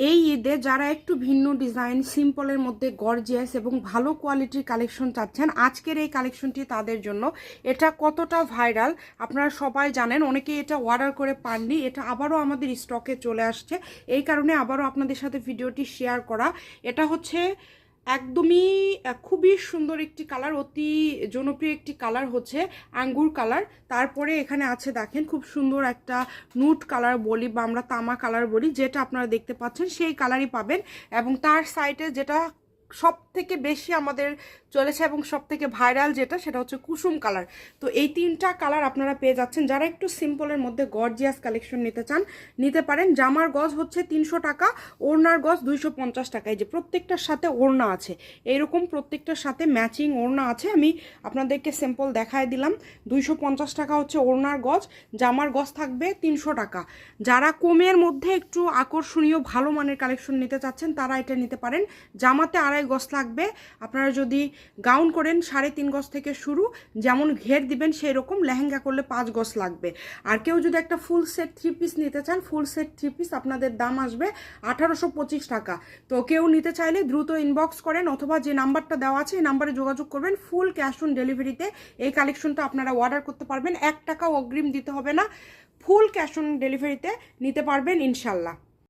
এই ঈদে যারা একটু ভিন্ন ডিজাইন সিম্পলের মধ্যে গর্জিয়াস এবং ভালো কোয়ালিটির কালেকশন চাচ্ছেন, আজকের এই কালেকশনটি তাদের জন্য। এটা কতটা ভাইরাল আপনারা সবাই জানেন, অনেকে এটা অর্ডার করে পাননি, এটা আবারও আমাদের স্টকে চলে আসছে, এই কারণে আবারও আপনাদের সাথে ভিডিওটি শেয়ার করা। এটা হচ্ছে একদমই খুবই সুন্দর একটি কালার, অতি জনপ্রিয় একটি কালার হচ্ছে আঙ্গুর কালার। তারপরে এখানে আছে দেখেন খুব সুন্দর একটা নুট কালার বলি বা আমরা তামা কালার বলি, যেটা আপনারা দেখতে পাচ্ছেন সেই কালারই পাবেন। এবং তার সাইডে যেটা সব থেকে বেশি আমাদের চলেছে এবং সব থেকে ভাইরাল যেটা, সেটা হচ্ছে কুসুম কালার। তো এই তিনটা কালার আপনারা পেয়ে যাচ্ছেন। যারা একটু সিম্পলের মধ্যে গর্জিয়াস কালেকশন নিতে চান নিতে পারেন। জামার গজ হচ্ছে 300 টাকা, ওড়নার গজ 250 টাকা। এই যে প্রত্যেকটার সাথে ওড়না আছে, এইরকম প্রত্যেকটার সাথে ম্যাচিং ওড়না আছে। আমি আপনাদেরকে স্যাম্পল দেখায় দিলাম। 250 টাকা হচ্ছে ওড়নার গজ, জামার গজ থাকবে 300 টাকা। যারা কমের মধ্যে একটু আকর্ষণীয় ভালো মানের কালেকশন নিতে চাচ্ছেন তারা এটা নিতে পারেন। জামাতে 2.5 গজ লাগবে। আপনারা যদি গাউন করেন 3.5 গজ থেকে শুরু, যেমন ঘের দিবেন সেই রকম। লেহেঙ্গা করলে 5 গজ লাগবে। আর কেউ যদি একটা ফুল সেট 3 পিস নিতে চান, ফুল সেট 3 পিস আপনাদের দাম আসবে 1825 টাকা। তো কেউ নিতে চাইলে দ্রুত ইনবক্স করেন, অথবা যে নাম্বারটা দেওয়া আছে এই নাম্বারে যোগাযোগ করবেন। ফুল ক্যাশ অন ডেলিভারিতে এই কালেকশনটা আপনারা অর্ডার করতে পারবেন। 1 টাকাও অগ্রিম দিতে হবে না, ফুল ক্যাশ অন ডেলিভারিতে নিতে পারবেন ইনশাল্লাহ।